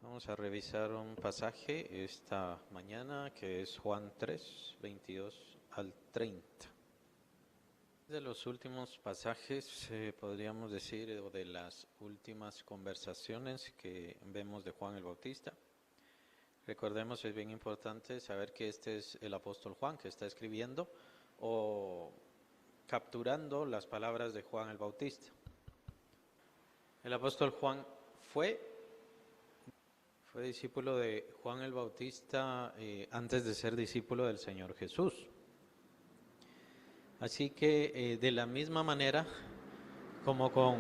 Vamos a revisar un pasaje esta mañana que es Juan 3, 22 al 30. De los últimos pasajes, podríamos decir, o de las últimas conversaciones que vemos de Juan el Bautista. Recordemos, es bien importante saber que este es el apóstol Juan que está escribiendo o capturando las palabras de Juan el Bautista. El apóstol Juan fue discípulo de Juan el Bautista antes de ser discípulo del Señor Jesús. Así que de la misma manera como con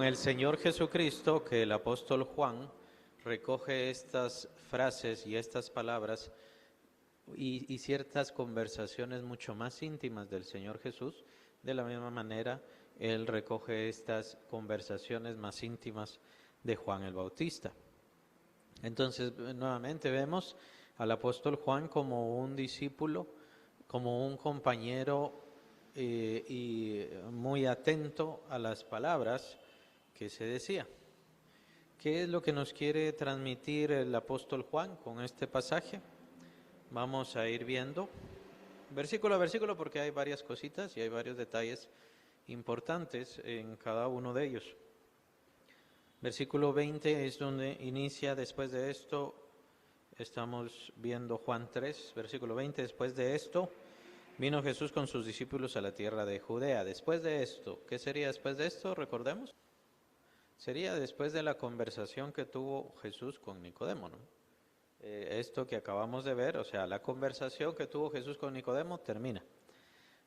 el Señor Jesucristo, que el apóstol Juan recoge estas frases y estas palabras y ciertas conversaciones mucho más íntimas del Señor Jesús, de la misma manera él recoge estas conversaciones más íntimas de Juan el Bautista. Entonces, nuevamente vemos al apóstol Juan como un discípulo, como un compañero y muy atento a las palabras que se decía. ¿Qué es lo que nos quiere transmitir el apóstol Juan con este pasaje? Vamos a ir viendo versículo a versículo porque hay varias cositas y hay varios detalles importantes en cada uno de ellos. Versículo 20 es donde inicia. Después de esto, estamos viendo Juan 3, versículo 20. Después de esto, vino Jesús con sus discípulos a la tierra de Judea. Después de esto, ¿qué sería después de esto? Recordemos. Sería después de la conversación que tuvo Jesús con Nicodemo, ¿no? Esto que acabamos de ver, o sea, la conversación que tuvo Jesús con Nicodemo termina.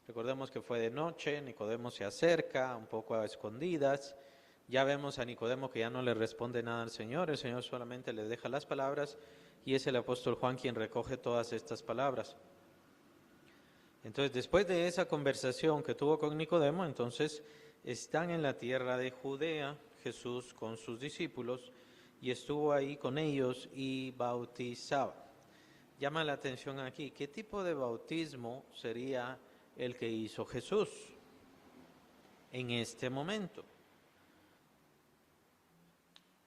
Recordemos que fue de noche, Nicodemo se acerca un poco a escondidas. Ya vemos a Nicodemo que ya no le responde nada al Señor, el Señor solamente le deja las palabras y es el apóstol Juan quien recoge todas estas palabras. Entonces, después de esa conversación que tuvo con Nicodemo, entonces están en la tierra de Judea Jesús con sus discípulos y estuvo ahí con ellos y bautizaba. Llama la atención aquí, ¿qué tipo de bautismo sería el que hizo Jesús en este momento?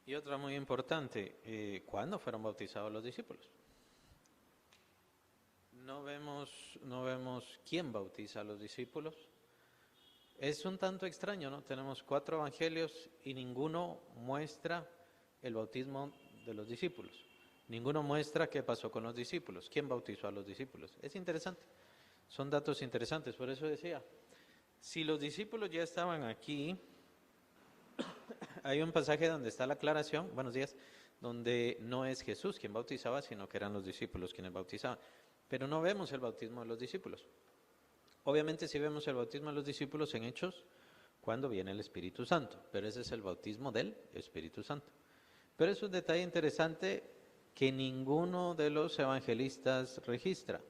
Y otra muy importante, ¿cuándo fueron bautizados los discípulos? No vemos quién bautiza a los discípulos. Es un tanto extraño, ¿no? Tenemos 4 evangelios y ninguno muestra el bautismo de los discípulos. Ninguno muestra qué pasó con los discípulos, quién bautizó a los discípulos. Es interesante, son datos interesantes, por eso decía, si los discípulos ya estaban aquí, hay un pasaje donde está la aclaración, buenos días, donde no es Jesús quien bautizaba, sino que eran los discípulos quienes bautizaban. Pero no vemos el bautismo de los discípulos. Obviamente sí vemos el bautismo de los discípulos en Hechos, cuando viene el Espíritu Santo, pero ese es el bautismo del Espíritu Santo. Pero es un detalle interesante que ninguno de los evangelistas registra,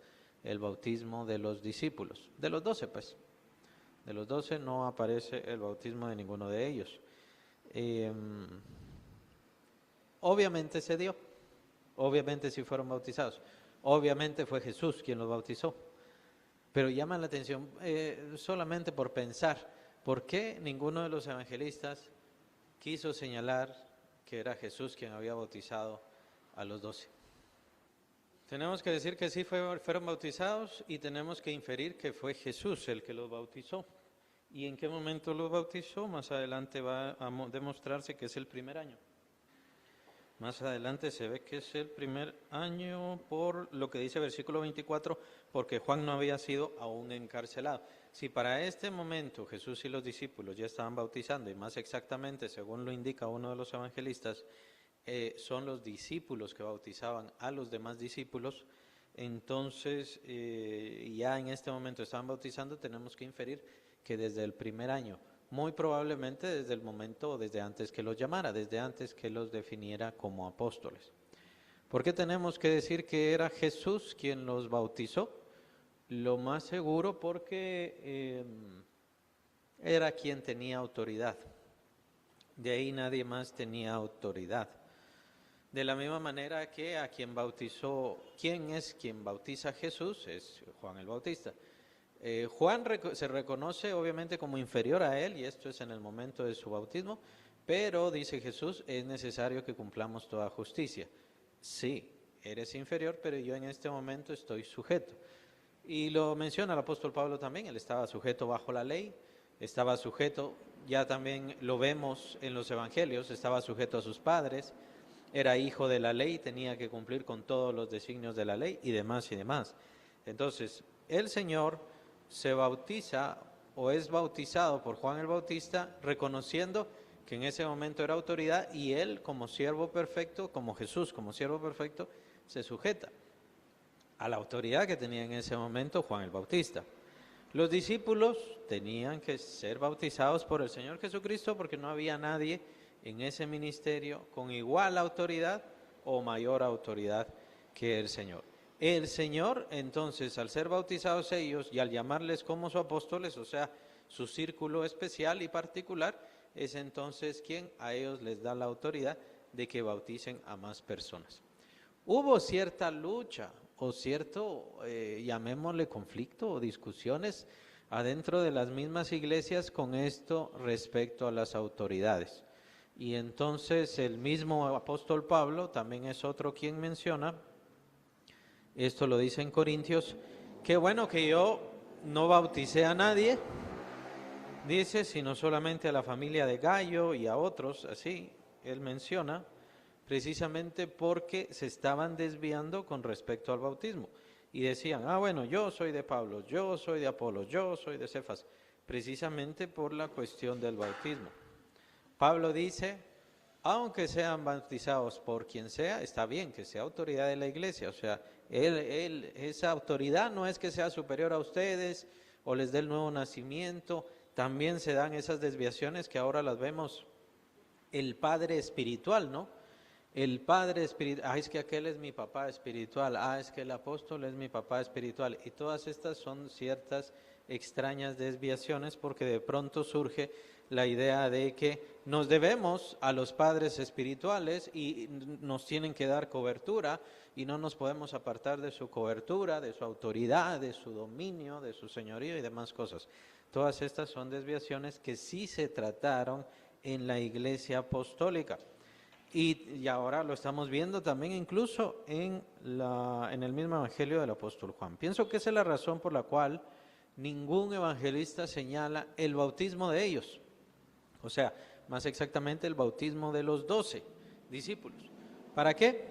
el bautismo de los discípulos, de los 12 pues. De los 12 no aparece el bautismo de ninguno de ellos. Obviamente se dio, obviamente sí fueron bautizados, obviamente fue Jesús quien los bautizó, pero llama la atención solamente por pensar, ¿por qué ninguno de los evangelistas quiso señalar que era Jesús quien había bautizado a los 12? Tenemos que decir que sí fueron bautizados y tenemos que inferir que fue Jesús el que los bautizó. ¿Y en qué momento los bautizó? Más adelante va a demostrarse que es el primer año. Más adelante se ve que es el primer año por lo que dice versículo 24, porque Juan no había sido aún encarcelado. Si para este momento Jesús y los discípulos ya estaban bautizando, y más exactamente, según lo indica uno de los evangelistas, son los discípulos que bautizaban a los demás discípulos, entonces ya en este momento estaban bautizando, tenemos que inferir que desde el primer año, muy probablemente desde el momento, desde antes que los llamara, desde antes que los definiera como apóstoles. ¿Por qué tenemos que decir que era Jesús quien los bautizó? Lo más seguro porque era quien tenía autoridad. De ahí nadie más tenía autoridad. De la misma manera que a quien bautizó, ¿quién es quien bautiza a Jesús? Es Juan el Bautista. Juan se reconoce obviamente como inferior a él, y esto es en el momento de su bautismo, Pero, dice Jesús, es necesario que cumplamos toda justicia. Sí, eres inferior, pero yo en este momento estoy sujeto. Y lo menciona el apóstol Pablo también, él estaba sujeto bajo la ley, estaba sujeto, ya también lo vemos en los evangelios, estaba sujeto a sus padres, era hijo de la ley, tenía que cumplir con todos los designios de la ley y demás y demás. Entonces, el Señor se bautiza o es bautizado por Juan el Bautista reconociendo que en ese momento era autoridad y él como siervo perfecto, como Jesús como siervo perfecto, se sujeta a la autoridad que tenía en ese momento Juan el Bautista. Los discípulos tenían que ser bautizados por el Señor Jesucristo porque no había nadie en ese ministerio con igual autoridad o mayor autoridad que el Señor. El Señor, entonces, al ser bautizados ellos y al llamarles como sus apóstoles, o sea, su círculo especial y particular, es entonces quien a ellos les da la autoridad de que bauticen a más personas. Hubo cierta lucha o cierto, llamémosle conflicto o discusiones adentro de las mismas iglesias con esto respecto a las autoridades. Y entonces el mismo apóstol Pablo también es otro quien menciona, esto lo dice en Corintios, qué bueno que yo no bauticé a nadie, dice, sino solamente a la familia de Gallo y a otros, así él menciona, precisamente porque se estaban desviando con respecto al bautismo. Y decían, bueno, yo soy de Pablo, yo soy de Apolos, yo soy de Cefas, precisamente por la cuestión del bautismo. Pablo dice, aunque sean bautizados por quien sea, está bien que sea autoridad de la iglesia, o sea, esa autoridad no es que sea superior a ustedes o les dé el nuevo nacimiento, también se dan esas desviaciones que ahora las vemos, el padre espiritual, ¿no? El padre espiritual, es que aquel es mi papá espiritual, es que el apóstol es mi papá espiritual, y todas estas son ciertas extrañas desviaciones porque de pronto surge la idea de que nos debemos a los padres espirituales y nos tienen que dar cobertura y no nos podemos apartar de su cobertura, de su autoridad, de su dominio, de su señorío y demás cosas. Todas estas son desviaciones que sí se trataron en la iglesia apostólica. Y ahora lo estamos viendo también incluso en el mismo evangelio del apóstol Juan. Pienso que esa es la razón por la cual ningún evangelista señala el bautismo de ellos. O sea, más exactamente el bautismo de los 12 discípulos. ¿Para qué?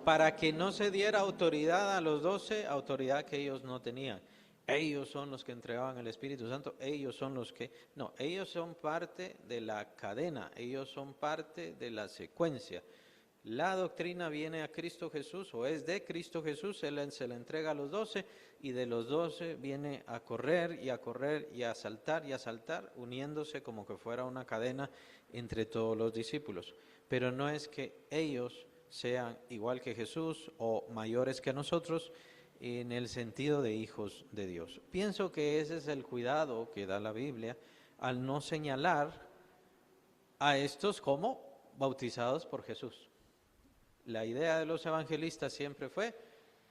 Para que no se diera autoridad a los 12, autoridad que ellos no tenían. Ellos son los que entregaban el Espíritu Santo, ellos son los que... No, ellos son parte de la cadena, ellos son parte de la secuencia. La doctrina viene a Cristo Jesús o es de Cristo Jesús, Él se la entrega a los 12 y de los 12 viene a correr y a correr y a saltar, uniéndose como que fuera una cadena entre todos los discípulos. Pero no es que ellos sean igual que Jesús o mayores que nosotros, en el sentido de hijos de Dios. Pienso que ese es el cuidado que da la Biblia al no señalar a estos como bautizados por Jesús. La idea de los evangelistas siempre fue,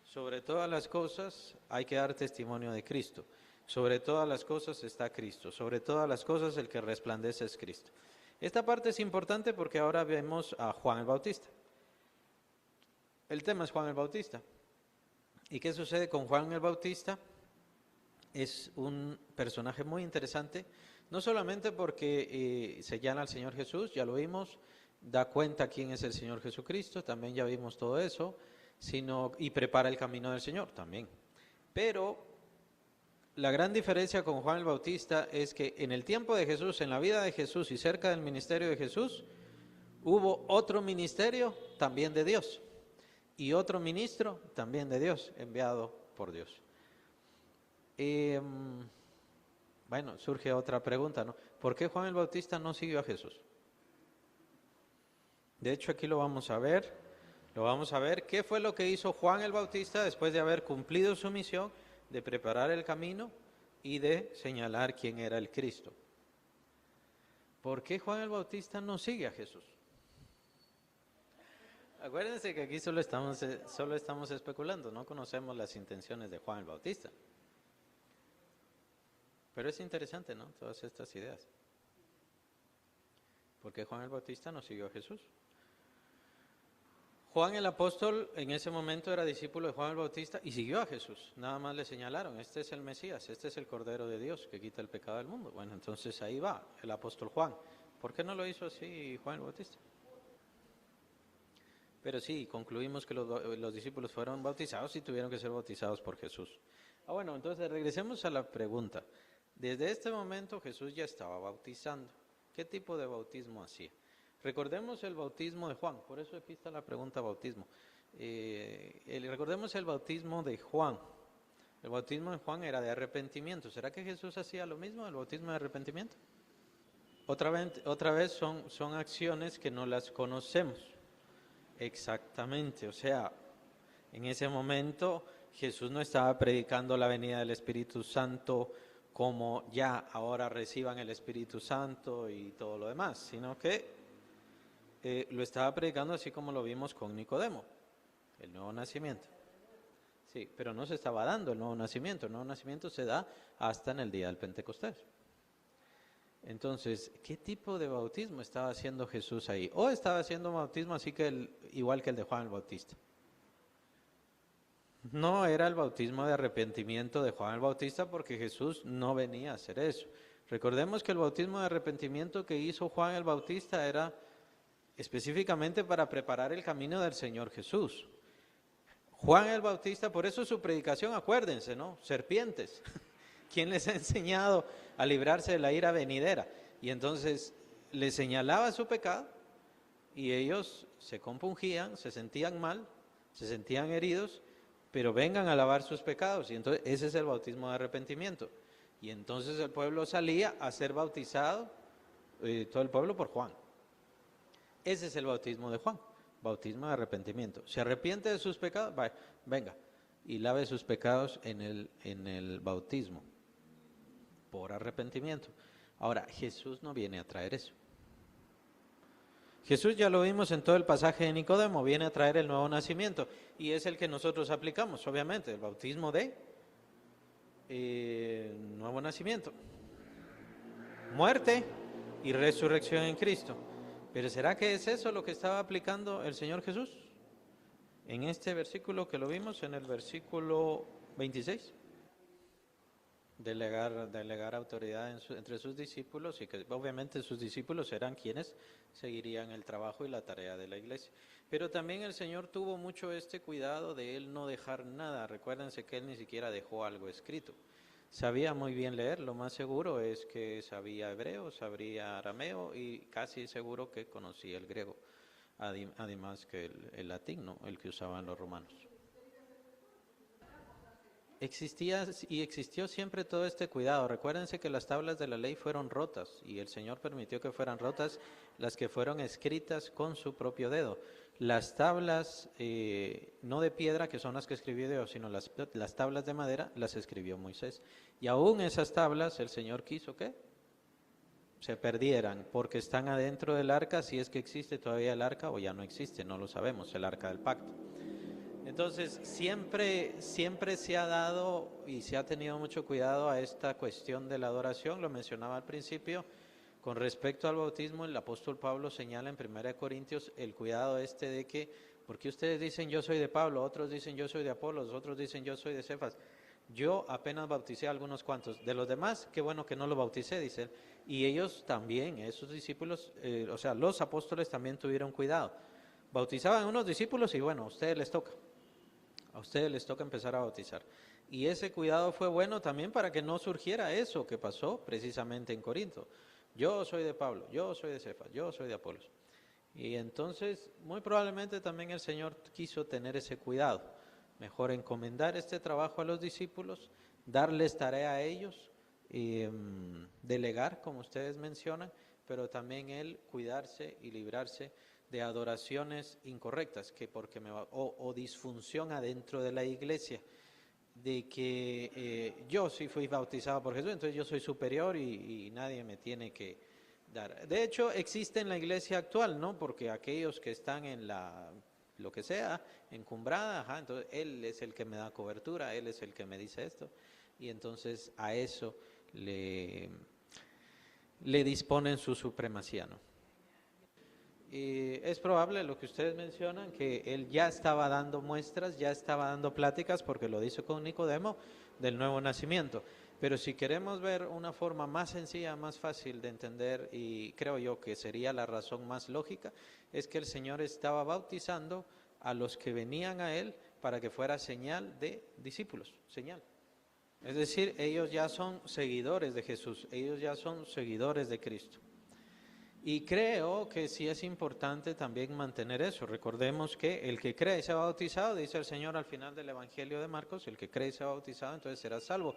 sobre todas las cosas hay que dar testimonio de Cristo. Sobre todas las cosas está Cristo. Sobre todas las cosas el que resplandece es Cristo. Esta parte es importante porque ahora vemos a Juan el Bautista. El tema es Juan el Bautista. ¿Y qué sucede con Juan el Bautista? Es un personaje muy interesante, no solamente porque señala al Señor Jesús, ya lo vimos, da cuenta quién es el Señor Jesucristo, también ya vimos todo eso, y prepara el camino del Señor también. Pero la gran diferencia con Juan el Bautista es que en el tiempo de Jesús, en la vida de Jesús y cerca del ministerio de Jesús, hubo otro ministerio también de Dios. Y otro ministro también de Dios, enviado por Dios. Bueno, surge otra pregunta, ¿no? ¿Por qué Juan el Bautista no siguió a Jesús? De hecho, aquí lo vamos a ver. ¿Qué fue lo que hizo Juan el Bautista después de haber cumplido su misión de preparar el camino y de señalar quién era el Cristo? ¿Por qué Juan el Bautista no sigue a Jesús? Acuérdense que aquí solo estamos especulando, no conocemos las intenciones de Juan el Bautista. Pero es interesante, ¿no? Todas estas ideas. porque Juan el Bautista no siguió a Jesús. Juan el apóstol en ese momento era discípulo de Juan el Bautista y siguió a Jesús. Nada más le señalaron, este es el Mesías, este es el Cordero de Dios que quita el pecado del mundo. Bueno, entonces ahí va el apóstol Juan. ¿Por qué no lo hizo así Juan el Bautista? Pero sí, concluimos que los discípulos fueron bautizados y tuvieron que ser bautizados por Jesús. Bueno, entonces regresemos a la pregunta. Desde este momento Jesús ya estaba bautizando. ¿Qué tipo de bautismo hacía? Recordemos el bautismo de Juan, por eso aquí está la pregunta bautismo. Recordemos el bautismo de Juan. El bautismo de Juan era de arrepentimiento. ¿Será que Jesús hacía lo mismo, el bautismo de arrepentimiento? Otra vez son acciones que no las conocemos. Exactamente, o sea, en ese momento Jesús no estaba predicando la venida del Espíritu Santo como ya ahora reciban el Espíritu Santo y todo lo demás, sino que lo estaba predicando así como lo vimos con Nicodemo, el nuevo nacimiento. Sí, pero no se estaba dando el nuevo nacimiento se da hasta en el día del Pentecostés. Entonces, ¿qué tipo de bautismo estaba haciendo Jesús ahí? ¿O estaba haciendo un bautismo así que igual que el de Juan el Bautista? No era el bautismo de arrepentimiento de Juan el Bautista porque Jesús no venía a hacer eso. Recordemos que el bautismo de arrepentimiento que hizo Juan el Bautista era específicamente para preparar el camino del Señor Jesús. Juan el Bautista, por eso su predicación, acuérdense, ¿no? Serpientes. ¿Quién les ha enseñado a librarse de la ira venidera? Y entonces les señalaba su pecado y ellos se compungían, se sentían mal, se sentían heridos, pero vengan a lavar sus pecados. Y entonces ese es el bautismo de arrepentimiento. Y entonces el pueblo salía a ser bautizado, todo el pueblo por Juan. Ese es el bautismo de Juan, bautismo de arrepentimiento. Se arrepiente de sus pecados, venga, y lave sus pecados en el bautismo por arrepentimiento. Ahora, Jesús no viene a traer eso. Jesús, ya lo vimos en todo el pasaje de Nicodemo, viene a traer el nuevo nacimiento y es el que nosotros aplicamos, obviamente, el bautismo de nuevo nacimiento, muerte y resurrección en Cristo. Pero ¿será que es eso lo que estaba aplicando el Señor Jesús? En este versículo que lo vimos, en el versículo 26. Delegar autoridad entre sus discípulos y que obviamente sus discípulos eran quienes seguirían el trabajo y la tarea de la iglesia. Pero también el Señor tuvo mucho este cuidado de Él no dejar nada. Recuérdense que Él ni siquiera dejó algo escrito. Sabía muy bien leer, lo más seguro es que sabía hebreo, sabría arameo y casi seguro que conocía el griego, además que el latín, ¿no? El que usaban los romanos. Existió siempre todo este cuidado. Recuérdense que las tablas de la ley fueron rotas y el Señor permitió que fueran rotas las que fueron escritas con su propio dedo. Las tablas, no de piedra, que son las que escribió Dios, sino las tablas de madera, las escribió Moisés. Y aún esas tablas el Señor quiso que se perdieran, porque están adentro del arca, si es que existe todavía el arca o ya no existe, no lo sabemos, el arca del pacto. Entonces, siempre se ha dado y se ha tenido mucho cuidado a esta cuestión de la adoración, lo mencionaba al principio. Con respecto al bautismo, el apóstol Pablo señala en 1 Corintios el cuidado de que, porque ustedes dicen yo soy de Pablo, otros dicen yo soy de Apolos, otros dicen yo soy de Cefas. Yo apenas bauticé a algunos cuantos. De los demás, qué bueno que no lo bauticé, dice él. Y ellos también, esos discípulos, o sea, los apóstoles también tuvieron cuidado. Bautizaban a unos discípulos y bueno, a ustedes les toca. A ustedes les toca empezar a bautizar. Y ese cuidado fue bueno también para que no surgiera eso que pasó precisamente en Corinto. Yo soy de Pablo, yo soy de Cefas, yo soy de Apolos. Y entonces, muy probablemente también el Señor quiso tener ese cuidado. Mejor encomendar este trabajo a los discípulos, darles tarea a ellos, delegar, como ustedes mencionan, pero también Él cuidarse y librarse de adoraciones incorrectas o disfunción adentro de la iglesia, de que yo sí fui bautizado por Jesús, entonces yo soy superior y nadie me tiene que dar. De hecho, existe en la iglesia actual, ¿no? Porque aquellos que están en lo que sea, encumbrada, entonces Él es el que me da cobertura, Él es el que me dice esto, y entonces a eso le disponen su supremacía, ¿no? Y es probable lo que ustedes mencionan, que él ya estaba dando muestras, ya estaba dando pláticas, porque lo dice con Nicodemo, del nuevo nacimiento. Pero si queremos ver una forma más sencilla, más fácil de entender, y creo yo que sería la razón más lógica, es que el Señor estaba bautizando a los que venían a Él para que fuera señal de discípulos, señal. Es decir, ellos ya son seguidores de Jesús, ellos ya son seguidores de Cristo. Y creo que sí es importante también mantener eso. Recordemos que el que cree y se ha bautizado, dice el Señor al final del Evangelio de Marcos, el que cree y se ha bautizado, entonces será salvo.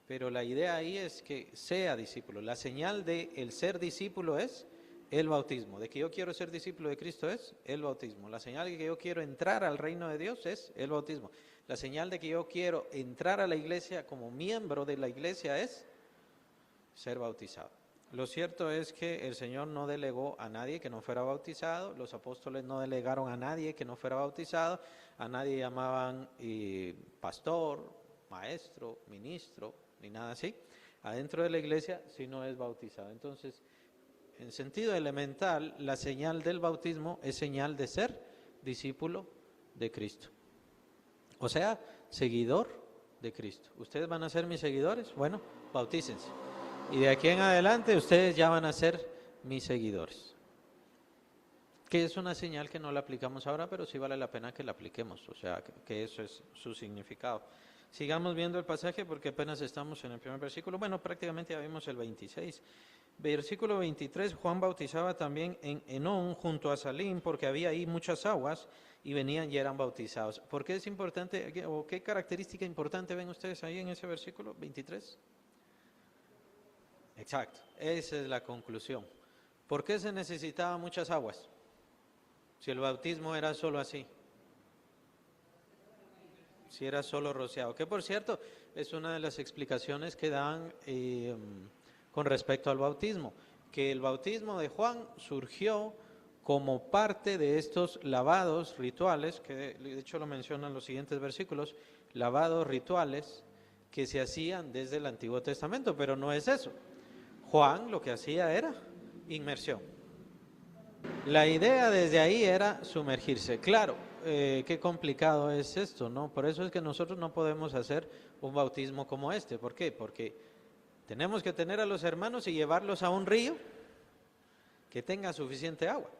Pero la idea ahí es que sea discípulo. La señal de el ser discípulo es el bautismo. De que yo quiero ser discípulo de Cristo es el bautismo. La señal de que yo quiero entrar al reino de Dios es el bautismo. La señal de que yo quiero entrar a la iglesia como miembro de la iglesia es ser bautizado. Lo cierto es que el Señor no delegó a nadie que no fuera bautizado, los apóstoles no delegaron a nadie que no fuera bautizado, a nadie llamaban pastor, maestro, ministro, ni nada así, adentro de la iglesia si no es bautizado. Entonces, en sentido elemental, la señal del bautismo es señal de ser discípulo de Cristo. O sea, seguidor de Cristo. ¿Ustedes van a ser mis seguidores? Bueno, bautícense. Y de aquí en adelante ustedes ya van a ser mis seguidores. Que es una señal que no la aplicamos ahora, pero sí vale la pena que la apliquemos. O sea, que eso es su significado. Sigamos viendo el pasaje porque apenas estamos en el primer versículo. Bueno, prácticamente ya vimos el 26. Versículo 23, Juan bautizaba también en Enón junto a Salim porque había ahí muchas aguas y venían y eran bautizados. ¿Por qué es importante o qué característica importante ven ustedes ahí en ese versículo 23? Exacto, esa es la conclusión. ¿Por qué se necesitaban muchas aguas? Si el bautismo era solo así. Si era solo rociado. Que por cierto, es una de las explicaciones que dan con respecto al bautismo. Que el bautismo de Juan surgió como parte de estos lavados rituales, que de hecho lo mencionan los siguientes versículos, lavados rituales que se hacían desde el Antiguo Testamento, pero no es eso. Juan lo que hacía era inmersión. La idea desde ahí era sumergirse. Claro, qué complicado es esto, ¿no? Por eso es que nosotros no podemos hacer un bautismo como este. ¿Por qué? Porque tenemos que tener a los hermanos y llevarlos a un río que tenga suficiente agua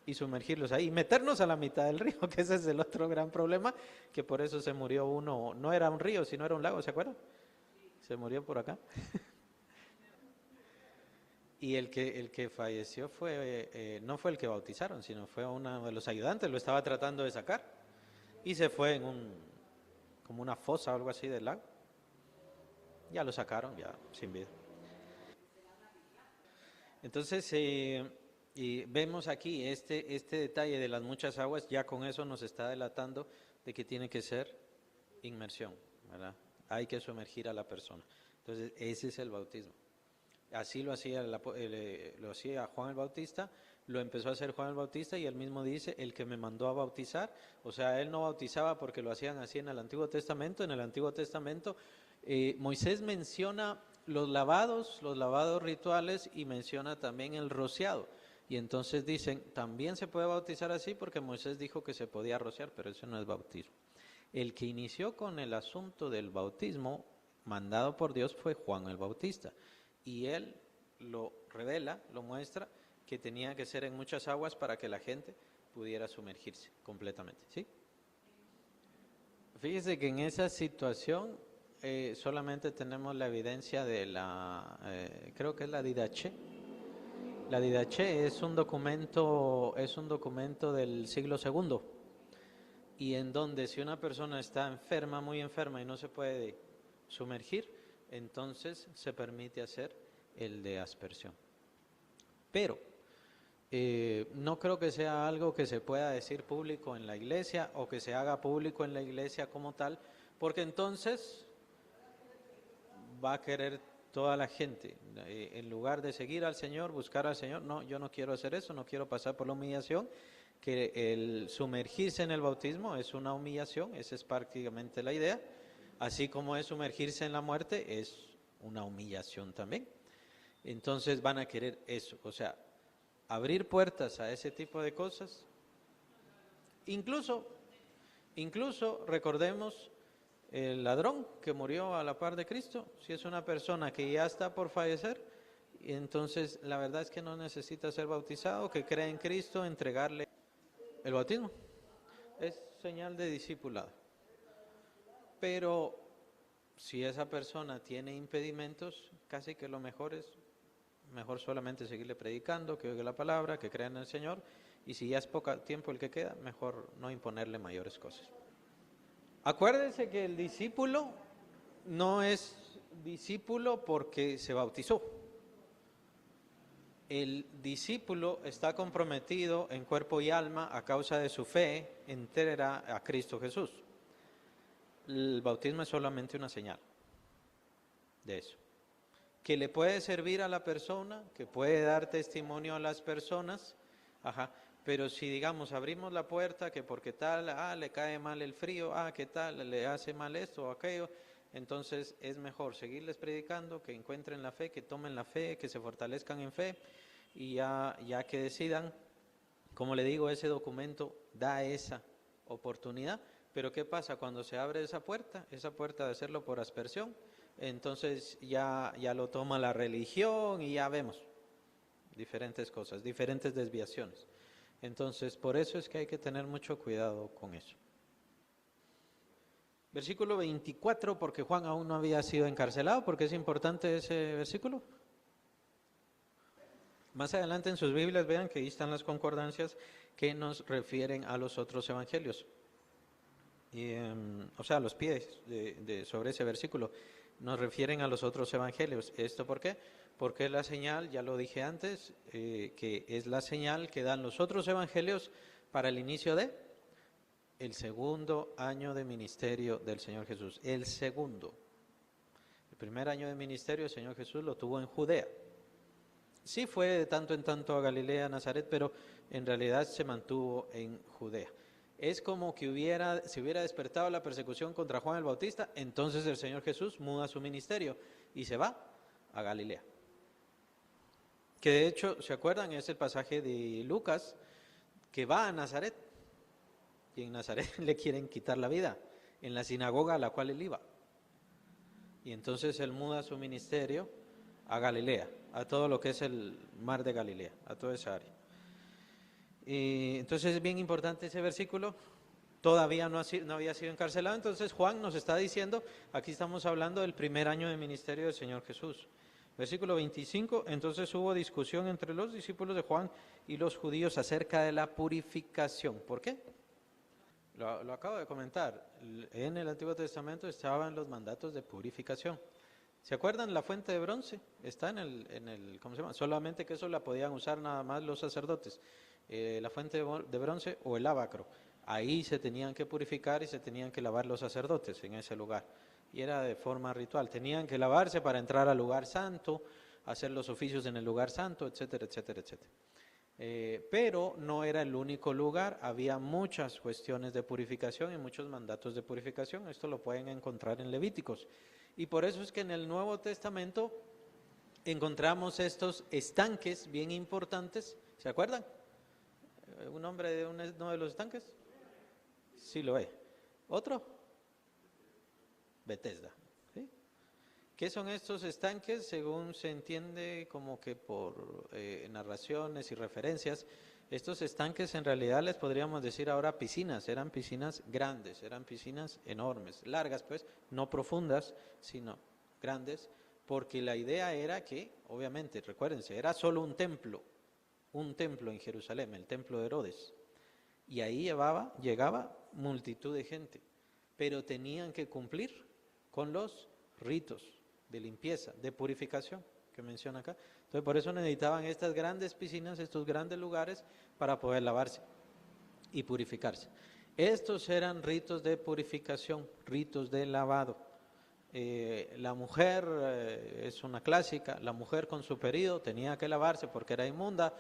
y sumergirlos ahí, y meternos a la mitad del río, que ese es el otro gran problema, que por eso se murió uno, no era un río, sino era un lago, ¿se acuerdan? Se murió por acá. Y el que falleció no fue el que bautizaron, sino fue uno de los ayudantes, lo estaba tratando de sacar y se fue en como una fosa o algo así del lago. Ya lo sacaron, ya sin vida. Entonces, y vemos aquí este detalle de las muchas aguas, ya con eso nos está delatando de que tiene que ser inmersión, ¿verdad? Hay que sumergir a la persona. Entonces, ese es el bautismo. Así lo hacía Juan el Bautista, lo empezó a hacer Juan el Bautista y él mismo dice, el que me mandó a bautizar, o sea, él no bautizaba porque lo hacían así en el Antiguo Testamento. En el Antiguo Testamento Moisés menciona los lavados rituales y menciona también el rociado. Y entonces dicen, también se puede bautizar así porque Moisés dijo que se podía rociar, pero eso no es bautismo. El que inició con el asunto del bautismo mandado por Dios fue Juan el Bautista. Y él lo revela, lo muestra, que tenía que ser en muchas aguas para que la gente pudiera sumergirse completamente, ¿sí? Fíjese que en esa situación solamente tenemos la evidencia de creo que es la Didache. La Didache es un documento del siglo II, y en donde si una persona está enferma, muy enferma y no se puede sumergir, entonces se permite hacer el de aspersión. Pero no creo que sea algo que se pueda decir público en la iglesia o que se haga público en la iglesia como tal, porque entonces va a querer toda la gente, en lugar de seguir al Señor, buscar al Señor, no, yo no quiero hacer eso, no quiero pasar por la humillación, que el sumergirse en el bautismo es una humillación, esa es prácticamente la idea. Así como es sumergirse en la muerte, es una humillación también. Entonces van a querer eso, o sea, abrir puertas a ese tipo de cosas. Incluso recordemos el ladrón que murió a la par de Cristo. Si es una persona que ya está por fallecer, entonces la verdad es que no necesita ser bautizado, que cree en Cristo, entregarle el bautismo. Es señal de discipulado. Pero si esa persona tiene impedimentos, casi que lo mejor es solamente seguirle predicando, que oiga la palabra, que crea en el Señor, y si ya es poco tiempo el que queda, mejor no imponerle mayores cosas. Acuérdense que el discípulo no es discípulo porque se bautizó. El discípulo está comprometido en cuerpo y alma a causa de su fe entera a Cristo Jesús. El bautismo es solamente una señal de eso, que le puede servir a la persona, que puede dar testimonio a las personas, pero si digamos abrimos la puerta que porque tal, le cae mal el frío, que tal, le hace mal esto o aquello, entonces es mejor seguirles predicando, que encuentren la fe, que tomen la fe, que se fortalezcan en fe y ya que decidan. Como le digo, ese documento da esa oportunidad, pero ¿qué pasa cuando se abre esa puerta de hacerlo por aspersión? Entonces ya lo toma la religión y ya vemos diferentes cosas, diferentes desviaciones. Entonces, por eso es que hay que tener mucho cuidado con eso. Versículo 24, porque Juan aún no había sido encarcelado. ¿Por qué es importante ese versículo? Más adelante en sus Biblias vean que ahí están las concordancias que nos refieren a los otros evangelios. O sea, los pies sobre ese versículo nos refieren a los otros evangelios. ¿Esto por qué? Porque es la señal, ya lo dije antes, que es la señal que dan los otros evangelios para el inicio de el segundo año de ministerio del Señor Jesús. El segundo. El primer año de ministerio el Señor Jesús lo tuvo en Judea. Sí fue de tanto en tanto a Galilea, a Nazaret, pero en realidad se mantuvo en Judea. Es como que se hubiera despertado la persecución contra Juan el Bautista, entonces el Señor Jesús muda su ministerio y se va a Galilea. Que de hecho, ¿se acuerdan? Es el pasaje de Lucas, que va a Nazaret, y en Nazaret le quieren quitar la vida, en la sinagoga a la cual él iba. Y entonces él muda su ministerio a Galilea, a todo lo que es el mar de Galilea, a toda esa área. Y entonces es bien importante ese versículo. Todavía no había sido encarcelado, entonces Juan nos está diciendo, aquí estamos hablando del primer año de ministerio del Señor Jesús. Versículo 25, entonces hubo discusión entre los discípulos de Juan y los judíos acerca de la purificación. ¿Por qué? Lo acabo de comentar, en el Antiguo Testamento estaban los mandatos de purificación. ¿Se acuerdan la fuente de bronce? Está en el ¿cómo se llama? Solamente que eso la podían usar nada más los sacerdotes. La fuente de bronce o el lavacro. Ahí se tenían que purificar y se tenían que lavar los sacerdotes en ese lugar. Y era de forma ritual. Tenían que lavarse para entrar al lugar santo, hacer los oficios en el lugar santo, etcétera, etcétera, etcétera. Pero no era el único lugar, había muchas cuestiones de purificación y muchos mandatos de purificación. Esto lo pueden encontrar en Levíticos. Y por eso es que en el Nuevo Testamento encontramos estos estanques bien importantes. ¿Se acuerdan? ¿Un nombre de uno de los estanques? Sí lo es. ¿Otro? Bethesda. ¿Sí? ¿Qué son estos estanques? Según se entiende como que por narraciones y referencias, estos estanques en realidad les podríamos decir ahora piscinas, eran piscinas grandes, eran piscinas enormes, largas pues, no profundas, sino grandes, porque la idea era que, obviamente, recuérdense, era solo un templo en Jerusalén, el templo de Herodes, y ahí llegaba multitud de gente, pero tenían que cumplir con los ritos de limpieza, de purificación que menciona acá. Entonces por eso necesitaban estas grandes piscinas, estos grandes lugares para poder lavarse y purificarse. Estos eran ritos de purificación, ritos de lavado. La mujer, es una clásica, la mujer con su periodo tenía que lavarse porque era inmunda.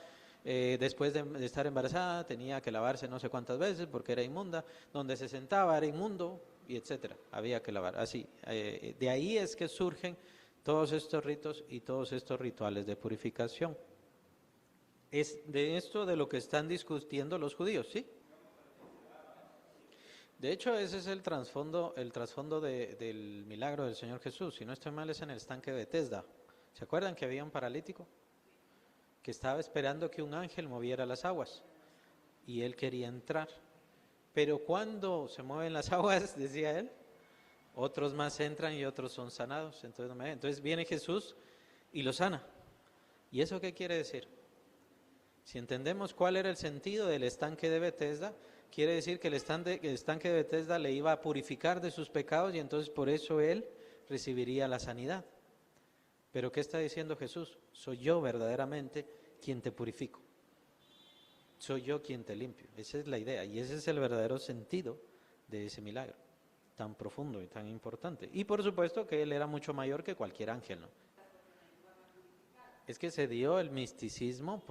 Después de estar embarazada tenía que lavarse no sé cuántas veces porque era inmunda. Donde se sentaba era inmundo, y etcétera, había que lavar. Así, de ahí es que surgen todos estos ritos y todos estos rituales de purificación. Es de esto de lo que están discutiendo los judíos, ¿sí? De hecho, ese es el trasfondo del milagro del Señor Jesús. Si no estoy mal, es en el estanque de Bethesda. ¿Se acuerdan que había un paralítico que estaba esperando que un ángel moviera las aguas? Y él quería entrar. Pero cuando se mueven las aguas, decía él, otros más entran y otros son sanados. Entonces viene Jesús y lo sana. ¿Y eso qué quiere decir? Si entendemos cuál era el sentido del estanque de Bethesda, quiere decir que el estanque de Bethesda le iba a purificar de sus pecados y entonces por eso él recibiría la sanidad. Pero ¿qué está diciendo Jesús? Soy yo verdaderamente quien te purifico. Soy yo quien te limpio. Esa es la idea y ese es el verdadero sentido de ese milagro, tan profundo y tan importante. Y por supuesto que él era mucho mayor que cualquier ángel, ¿no? Es que se dio el misticismo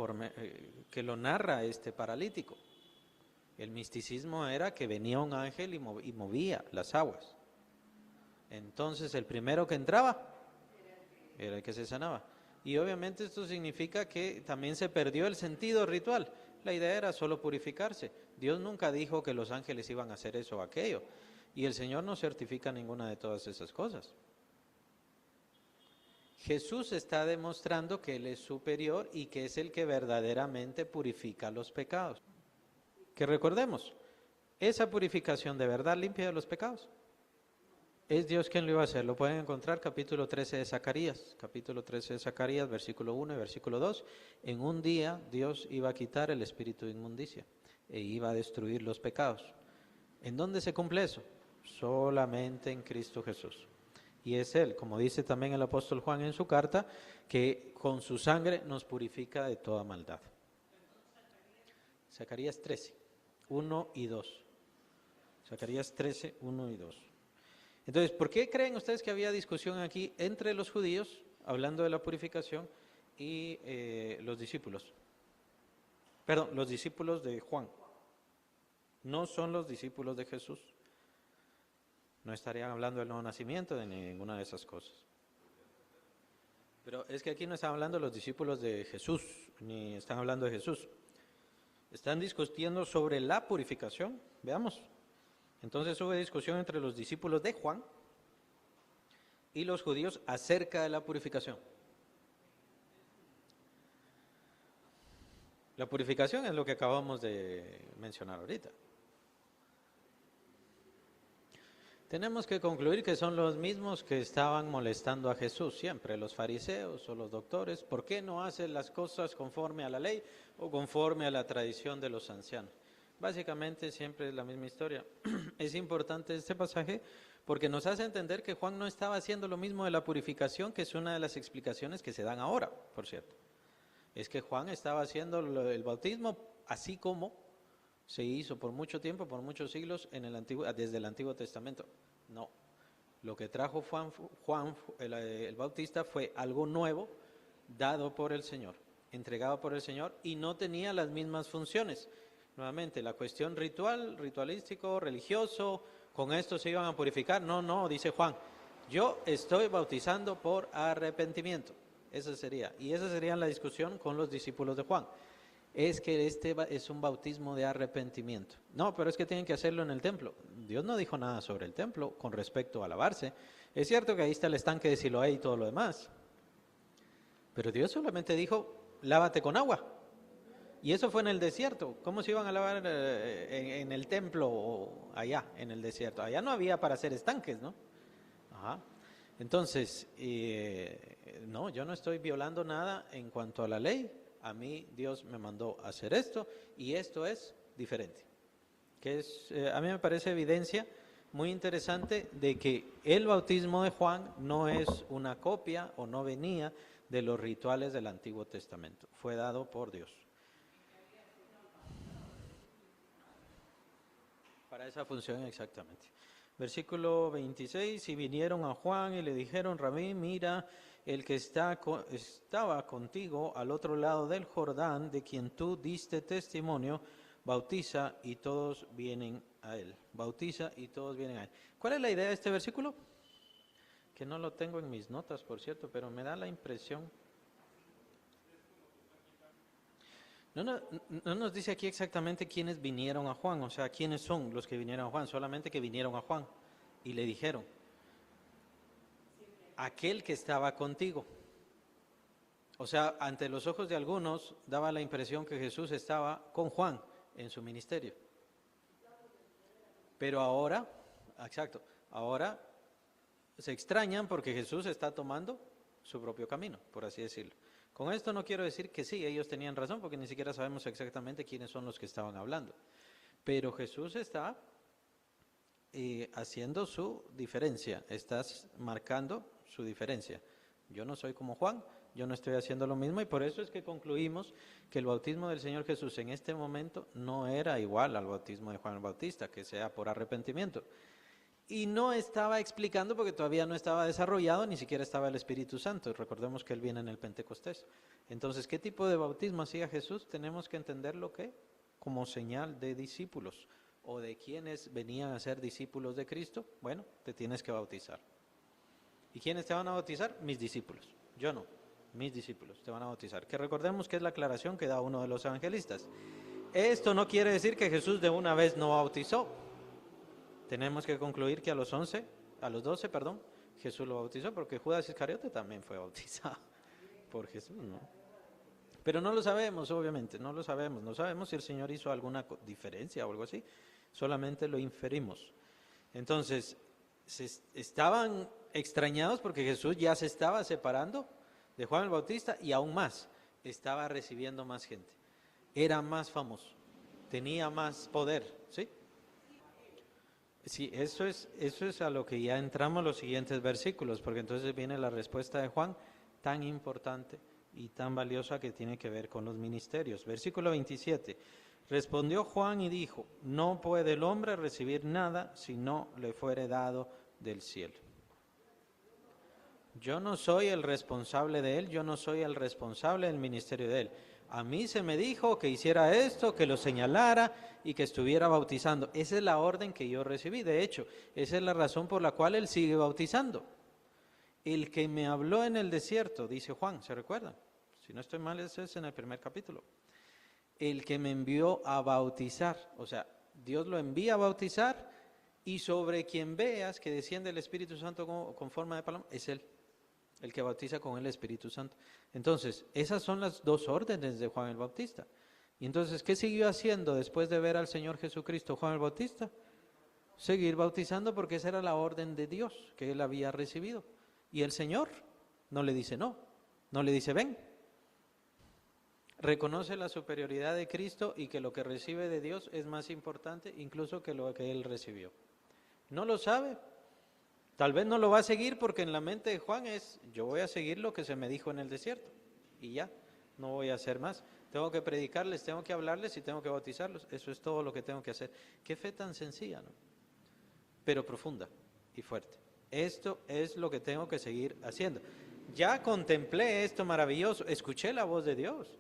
que lo narra este paralítico. El misticismo era que venía un ángel y movía las aguas. Entonces el primero que entraba era el que se sanaba. Y obviamente esto significa que también se perdió el sentido ritual. La idea era solo purificarse. Dios nunca dijo que los ángeles iban a hacer eso o aquello. Y el Señor no certifica ninguna de todas esas cosas. Jesús está demostrando que Él es superior y que es el que verdaderamente purifica los pecados. Que recordemos, esa purificación de verdad limpia de los pecados. Es Dios quien lo iba a hacer. Lo pueden encontrar capítulo 13 de Zacarías, versículo 1 y versículo 2. En un día Dios iba a quitar el espíritu de inmundicia e iba a destruir los pecados. ¿En dónde se cumple eso? Solamente en Cristo Jesús. Y es Él, como dice también el apóstol Juan en su carta, que con su sangre nos purifica de toda maldad. Zacarías 13, 1 y 2. Zacarías 13, 1 y 2. Entonces, ¿por qué creen ustedes que había discusión aquí entre los judíos, hablando de la purificación, y los discípulos? Perdón, los discípulos de Juan. No son los discípulos de Jesús. No estarían hablando del nuevo nacimiento, de ninguna de esas cosas. Pero es que aquí no están hablando los discípulos de Jesús, ni están hablando de Jesús. Están discutiendo sobre la purificación. Veamos. Entonces hubo discusión entre los discípulos de Juan y los judíos acerca de la purificación. La purificación es lo que acabamos de mencionar ahorita. Tenemos que concluir que son los mismos que estaban molestando a Jesús siempre, los fariseos o los doctores. ¿Por qué no hacen las cosas conforme a la ley o conforme a la tradición de los ancianos? Básicamente siempre es la misma historia. Es importante este pasaje porque nos hace entender que Juan no estaba haciendo lo mismo de la purificación, que es una de las explicaciones que se dan ahora, por cierto. Es que Juan estaba haciendo el bautismo así como se hizo por mucho tiempo, por muchos siglos desde el Antiguo Testamento. No, lo que trajo Juan el Bautista fue algo nuevo, dado por el Señor, entregado por el Señor, y no tenía las mismas funciones. Nuevamente, la cuestión ritualístico, religioso, con esto se iban a purificar. No, dice Juan, yo estoy bautizando por arrepentimiento. Esa sería la discusión con los discípulos de Juan. Es que este es un bautismo de arrepentimiento. No, pero es que tienen que hacerlo en el templo. Dios no dijo nada sobre el templo con respecto a lavarse. Es cierto que ahí está el estanque de Siloé y todo lo demás. Pero Dios solamente dijo, lávate con agua. Y eso fue en el desierto. ¿Cómo se iban a lavar en el templo o allá, en el desierto? Allá no había para hacer estanques, ¿no? Ajá. Entonces, no, yo no estoy violando nada en cuanto a la ley. A mí Dios me mandó a hacer esto y esto es diferente. A mí me parece evidencia muy interesante de que el bautismo de Juan no es una copia o no venía de los rituales del Antiguo Testamento. Fue dado por Dios. Para esa función exactamente. Versículo 26, y vinieron a Juan y le dijeron, Rabí, mira, el que estaba contigo al otro lado del Jordán, de quien tú diste testimonio, bautiza y todos vienen a él. Bautiza y todos vienen a él. ¿Cuál es la idea de este versículo? Que no lo tengo en mis notas, por cierto, pero me da la impresión. No nos dice aquí exactamente quiénes vinieron a Juan, o sea, quiénes son los que vinieron a Juan, solamente que vinieron a Juan y le dijeron, aquel que estaba contigo. O sea, ante los ojos de algunos daba la impresión que Jesús estaba con Juan en su ministerio. Pero ahora, exacto, ahora se extrañan porque Jesús está tomando su propio camino, por así decirlo. Con esto no quiero decir que sí, ellos tenían razón, porque ni siquiera sabemos exactamente quiénes son los que estaban hablando. Pero Jesús está haciendo su diferencia, estás marcando su diferencia. Yo no soy como Juan, yo no estoy haciendo lo mismo y por eso es que concluimos que el bautismo del Señor Jesús en este momento no era igual al bautismo de Juan el Bautista, que sea por arrepentimiento. Y no estaba explicando porque todavía no estaba desarrollado, ni siquiera estaba el Espíritu Santo. Recordemos que Él viene en el Pentecostés. Entonces, ¿qué tipo de bautismo hacía Jesús? Tenemos que entenderlo que como señal de discípulos o de quienes venían a ser discípulos de Cristo. Bueno, te tienes que bautizar. ¿Y quiénes te van a bautizar? Mis discípulos. Yo no, mis discípulos te van a bautizar. Que recordemos que es la aclaración que da uno de los evangelistas. Esto no quiere decir que Jesús de una vez no bautizó. Tenemos que concluir que a los 12, Jesús lo bautizó, porque Judas Iscariote también fue bautizado por Jesús, ¿no? Pero no lo sabemos, obviamente, no sabemos si el Señor hizo alguna diferencia o algo así, solamente lo inferimos. Entonces, estaban extrañados porque Jesús ya se estaba separando de Juan el Bautista y aún más, estaba recibiendo más gente, era más famoso, tenía más poder, ¿sí? Sí, eso es a lo que ya entramos los siguientes versículos, porque entonces viene la respuesta de Juan tan importante y tan valiosa que tiene que ver con los ministerios. Versículo 27, respondió Juan y dijo, no puede el hombre recibir nada si no le fuere dado del cielo. Yo no soy el responsable de él, yo no soy el responsable del ministerio de él. A mí se me dijo que hiciera esto, que lo señalara y que estuviera bautizando. Esa es la orden que yo recibí. De hecho, esa es la razón por la cual él sigue bautizando. El que me habló en el desierto, dice Juan, ¿se recuerdan? Si no estoy mal, ese es en el primer capítulo. El que me envió a bautizar, o sea, Dios lo envía a bautizar y sobre quien veas que desciende el Espíritu Santo con forma de paloma, es él. El que bautiza con el Espíritu Santo. Entonces, esas son las dos órdenes de Juan el Bautista. Y entonces, ¿qué siguió haciendo después de ver al Señor Jesucristo, Juan el Bautista? Seguir bautizando porque esa era la orden de Dios que él había recibido. Y el Señor no le dice no le dice ven. Reconoce la superioridad de Cristo y que lo que recibe de Dios es más importante incluso que lo que él recibió. No lo sabe. Tal vez no lo va a seguir porque en la mente de Juan es, yo voy a seguir lo que se me dijo en el desierto y ya, no voy a hacer más. Tengo que predicarles, tengo que hablarles y tengo que bautizarlos. Eso es todo lo que tengo que hacer. Qué fe tan sencilla, ¿no? Pero profunda y fuerte. Esto es lo que tengo que seguir haciendo. Ya contemplé esto maravilloso, escuché la voz de Dios,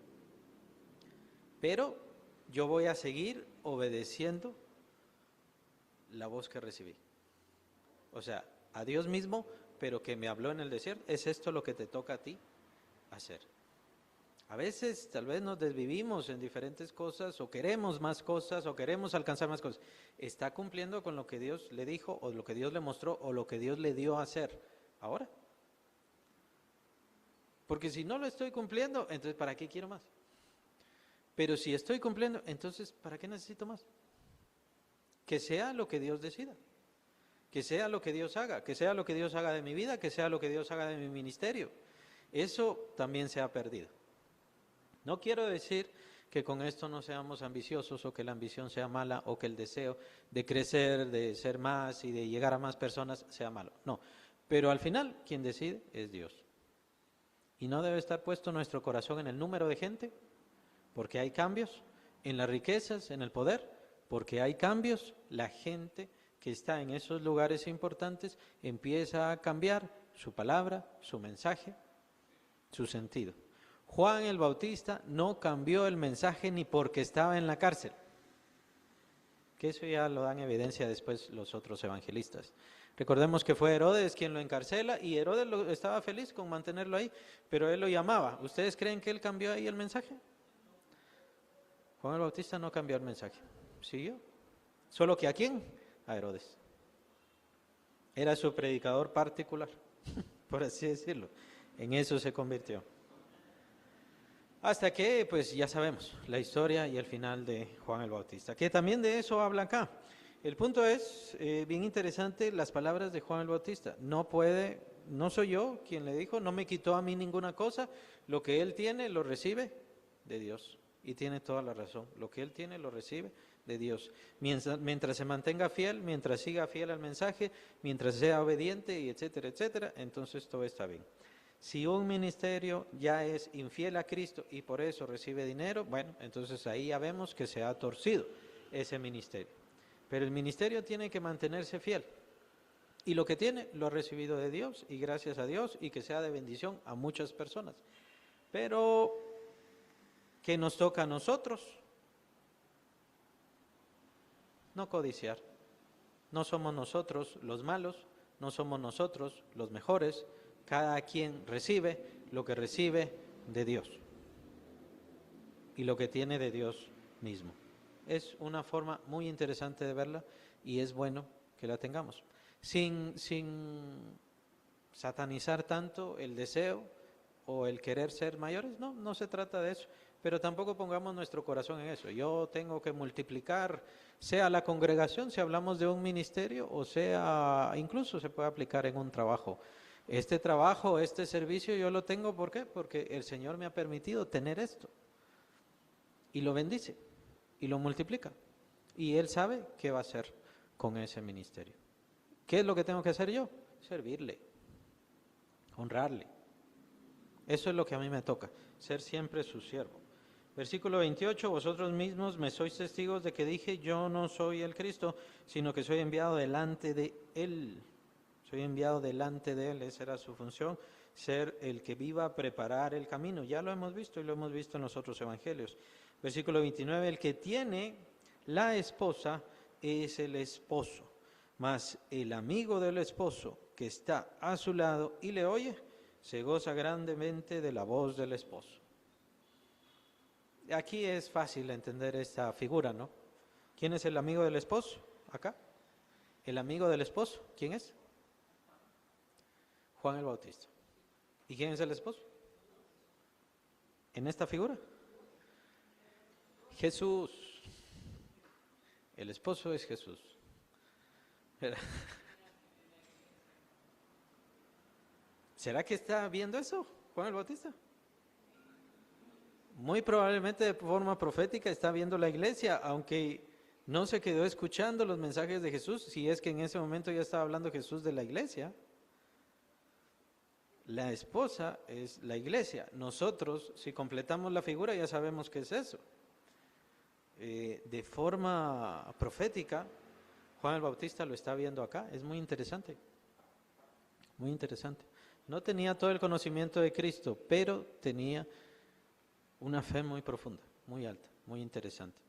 pero yo voy a seguir obedeciendo la voz que recibí. O sea, a Dios mismo, pero que me habló en el desierto. Es esto lo que te toca a ti hacer. A veces tal vez nos desvivimos en diferentes cosas o queremos más cosas o queremos alcanzar más cosas. ¿Está cumpliendo con lo que Dios le dijo o lo que Dios le mostró o lo que Dios le dio a hacer ahora? Porque si no lo estoy cumpliendo, entonces ¿para qué quiero más? Pero si estoy cumpliendo, entonces ¿para qué necesito más? Que sea lo que Dios decida. Que sea lo que Dios haga, que sea lo que Dios haga de mi vida, que sea lo que Dios haga de mi ministerio. Eso también se ha perdido. No quiero decir que con esto no seamos ambiciosos o que la ambición sea mala o que el deseo de crecer, de ser más y de llegar a más personas sea malo. No, pero al final quien decide es Dios. Y no debe estar puesto nuestro corazón en el número de gente, porque hay cambios, en las riquezas, en el poder, porque hay cambios, la gente que está en esos lugares importantes empieza a cambiar su palabra, su mensaje, su sentido. Juan el Bautista no cambió el mensaje ni porque estaba en la cárcel, que eso ya lo dan evidencia después los otros evangelistas. Recordemos que fue Herodes quien lo encarcela y Herodes estaba feliz con mantenerlo ahí, pero él lo llamaba. ¿Ustedes creen que él cambió ahí el mensaje? Juan el Bautista no cambió el mensaje, siguió. Solo que ¿a quién? A Herodes. Era su predicador particular, por así decirlo. En eso se convirtió. Hasta que, pues ya sabemos, la historia y el final de Juan el Bautista, que también de eso habla acá. El punto es, bien interesante, las palabras de Juan el Bautista. No soy yo quien le dijo, no me quitó a mí ninguna cosa, lo que él tiene lo recibe de Dios. Y tiene toda la razón, lo que él tiene lo recibe de Dios. Mientras se mantenga fiel, mientras siga fiel al mensaje, mientras sea obediente, y etcétera, etcétera, entonces todo está bien. Si un ministerio ya es infiel a Cristo y por eso recibe dinero, bueno, entonces ahí ya vemos que se ha torcido ese ministerio. Pero el ministerio tiene que mantenerse fiel. Y lo que tiene, lo ha recibido de Dios y gracias a Dios y que sea de bendición a muchas personas. Pero, ¿qué nos toca a nosotros? No codiciar. No somos nosotros los malos, no somos nosotros los mejores. Cada quien recibe lo que recibe de Dios y lo que tiene de Dios mismo. Es una forma muy interesante de verla y es bueno que la tengamos. Sin satanizar tanto el deseo o el querer ser mayores, no se trata de eso. Pero tampoco pongamos nuestro corazón en eso. Yo tengo que multiplicar, sea la congregación, si hablamos de un ministerio, o sea, incluso se puede aplicar en un trabajo. Este trabajo, este servicio yo lo tengo, ¿por qué? Porque el Señor me ha permitido tener esto. Y lo bendice, y lo multiplica. Y Él sabe qué va a hacer con ese ministerio. ¿Qué es lo que tengo que hacer yo? Servirle, honrarle. Eso es lo que a mí me toca, ser siempre su siervo. Versículo 28, vosotros mismos me sois testigos de que dije, yo no soy el Cristo, sino que soy enviado delante de Él. Soy enviado delante de Él, esa era su función, ser el que viva a preparar el camino. Ya lo hemos visto y lo hemos visto en los otros evangelios. Versículo 29, el que tiene la esposa es el esposo, mas el amigo del esposo que está a su lado y le oye, se goza grandemente de la voz del esposo. Aquí es fácil entender esta figura, ¿no? ¿Quién es el amigo del esposo? Acá. El amigo del esposo, ¿quién es? Juan el Bautista. ¿Y quién es el esposo? En esta figura. Jesús. El esposo es Jesús. ¿Será que está viendo eso, Juan el Bautista? Muy probablemente de forma profética está viendo la iglesia, aunque no se quedó escuchando los mensajes de Jesús, si es que en ese momento ya estaba hablando Jesús de la iglesia. La esposa es la iglesia. Nosotros, si completamos la figura, ya sabemos qué es eso. De forma profética, Juan el Bautista lo está viendo acá. Es muy interesante. Muy interesante. No tenía todo el conocimiento de Cristo, pero tenía una fe muy profunda, muy alta, muy interesante.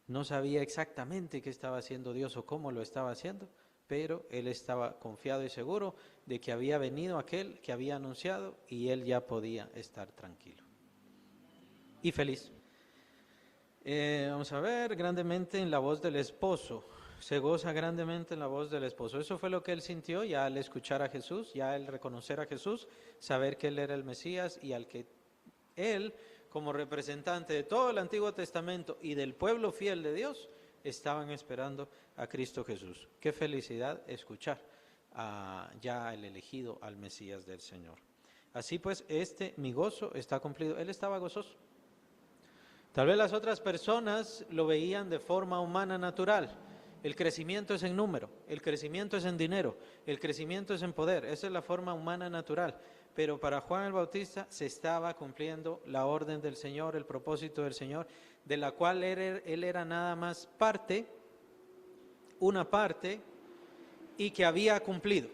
No sabía exactamente qué estaba haciendo Dios o cómo lo estaba haciendo, pero él estaba confiado y seguro de que había venido aquel que había anunciado y él ya podía estar tranquilo y feliz. Vamos a ver, grandemente en la voz del esposo, se goza grandemente en la voz del esposo. Eso fue lo que él sintió ya al escuchar a Jesús, ya al reconocer a Jesús, saber que él era el Mesías y al que él, como representante de todo el Antiguo Testamento y del pueblo fiel de Dios, estaban esperando a Cristo Jesús. Qué felicidad escuchar ya el elegido, al Mesías del Señor. Así pues, mi gozo está cumplido. Él estaba gozoso. Tal vez las otras personas lo veían de forma humana natural. El crecimiento es en número, el crecimiento es en dinero, el crecimiento es en poder. Esa es la forma humana natural. Pero para Juan el Bautista se estaba cumpliendo la orden del Señor, el propósito del Señor, de la cual él era nada más parte, una parte, y que había cumplido,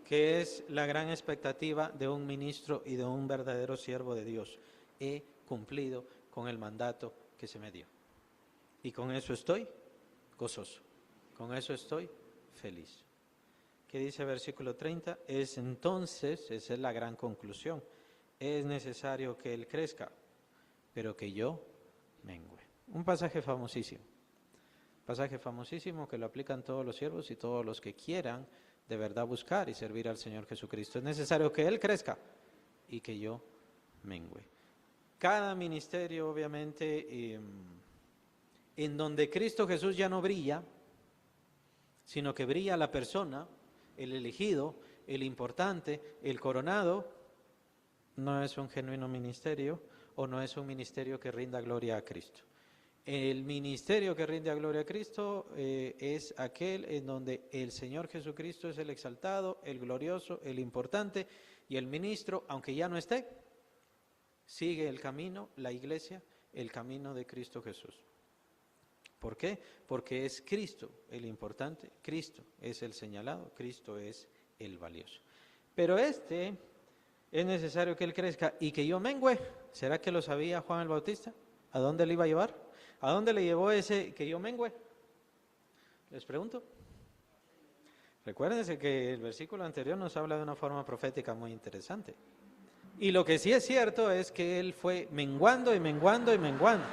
que es la gran expectativa de un ministro y de un verdadero siervo de Dios. He cumplido con el mandato que se me dio. Y con eso estoy gozoso, con eso estoy feliz. ¿Qué dice versículo 30? Entonces, esa es la gran conclusión, es necesario que Él crezca, pero que yo mengüe. Un pasaje famosísimo que lo aplican todos los siervos y todos los que quieran de verdad buscar y servir al Señor Jesucristo. Es necesario que Él crezca y que yo mengüe. Cada ministerio, obviamente, en donde Cristo Jesús ya no brilla, sino que brilla la persona, el elegido, el importante, el coronado, no es un genuino ministerio o no es un ministerio que rinda gloria a Cristo. El ministerio que rinde gloria a Cristo es aquel en donde el Señor Jesucristo es el exaltado, el glorioso, el importante, y el ministro, aunque ya no esté, sigue el camino, la iglesia, el camino de Cristo Jesús. ¿Por qué? Porque es Cristo el importante, Cristo es el señalado, Cristo es el valioso. Pero es necesario que Él crezca y que yo mengüe. ¿Será que lo sabía Juan el Bautista? ¿A dónde le iba a llevar? ¿A dónde le llevó ese que yo mengüe? Les pregunto. Recuérdense que el versículo anterior nos habla de una forma profética muy interesante. Y lo que sí es cierto es que Él fue menguando y menguando y menguando.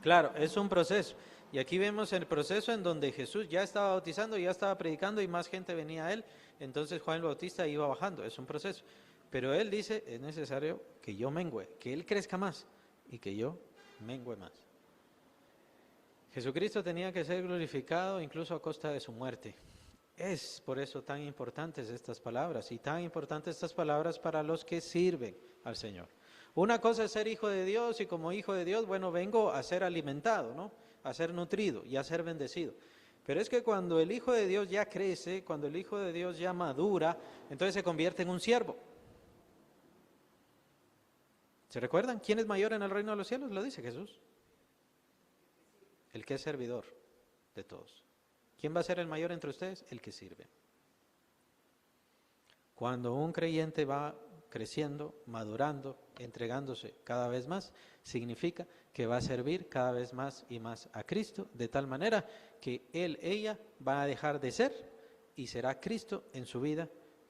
Claro, es un proceso. Y aquí vemos el proceso en donde Jesús ya estaba bautizando, ya estaba predicando y más gente venía a Él. Entonces Juan el Bautista iba bajando, es un proceso. Pero Él dice, es necesario que yo mengüe, que Él crezca más y que yo mengüe más. Jesucristo tenía que ser glorificado incluso a costa de su muerte. Es por eso tan importantes estas palabras y tan importantes estas palabras para los que sirven al Señor. Una cosa es ser hijo de Dios y como hijo de Dios, bueno, vengo a ser alimentado, ¿no? A ser nutrido y a ser bendecido. Pero es que cuando el hijo de Dios ya crece, cuando el hijo de Dios ya madura, entonces se convierte en un siervo. ¿Se recuerdan? ¿Quién es mayor en el reino de los cielos? Lo dice Jesús. El que es servidor de todos. ¿Quién va a ser el mayor entre ustedes? El que sirve. Cuando un creyente va creciendo, madurando, entregándose cada vez más, significa que va a servir cada vez más y más a Cristo, de tal manera que él, ella, va a dejar de ser y será Cristo en su vida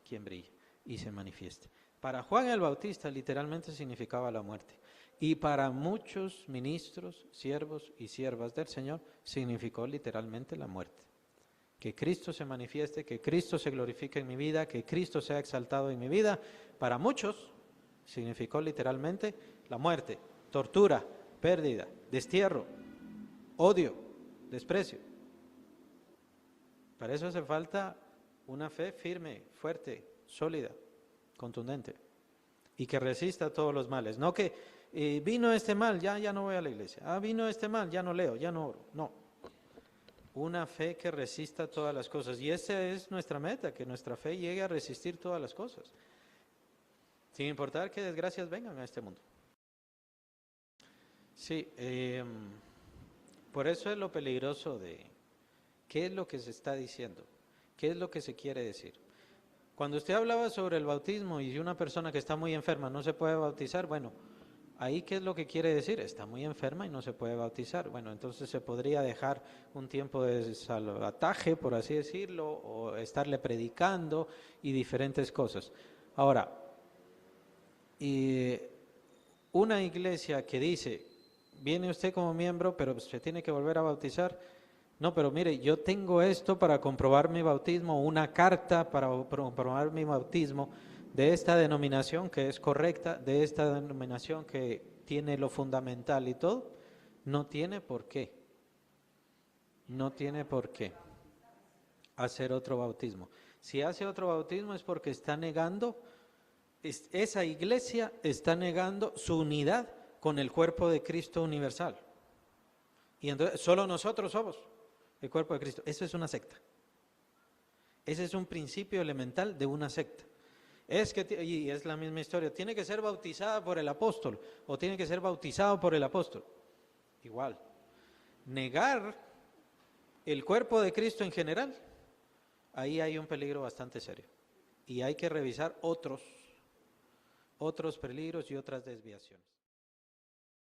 quien brille y se manifieste. Para Juan el Bautista literalmente significaba la muerte. Y para muchos ministros, siervos y siervas del Señor significó literalmente la muerte. Que Cristo se manifieste, que Cristo se glorifique en mi vida, que Cristo sea exaltado en mi vida, para muchos significó literalmente la muerte, tortura, pérdida, destierro, odio, desprecio. Para eso hace falta una fe firme, fuerte, sólida, contundente y que resista todos los males. No que vino este mal, ya no voy a la iglesia. Vino este mal, ya no leo, ya no oro. No. Una fe que resista todas las cosas. Y esa es nuestra meta, que nuestra fe llegue a resistir todas las cosas. Sin importar qué desgracias vengan a este mundo. Sí, por eso es lo peligroso de qué es lo que se está diciendo, qué es lo que se quiere decir. Cuando usted hablaba sobre el bautismo y una persona que está muy enferma no se puede bautizar, bueno, ahí qué es lo que quiere decir, está muy enferma y no se puede bautizar. Bueno, entonces se podría dejar un tiempo de salvataje, por así decirlo, o estarle predicando y diferentes cosas. Ahora, una iglesia que dice, viene usted como miembro, pero se tiene que volver a bautizar. No, pero mire, yo tengo esto para comprobar mi bautismo, una carta para comprobar mi bautismo de esta denominación que es correcta, de esta denominación que tiene lo fundamental y todo. No tiene por qué. No tiene por qué hacer otro bautismo. Si hace otro bautismo es porque está negando, esa iglesia está negando su unidad con el cuerpo de Cristo universal. Y entonces solo nosotros somos el cuerpo de Cristo. Eso es una secta. Ese es un principio elemental de una secta. Y es la misma historia. ¿Tiene que ser bautizada por el apóstol o tiene que ser bautizado por el apóstol? Igual. Negar el cuerpo de Cristo en general, ahí hay un peligro bastante serio. Y hay que revisar otros peligros y otras desviaciones.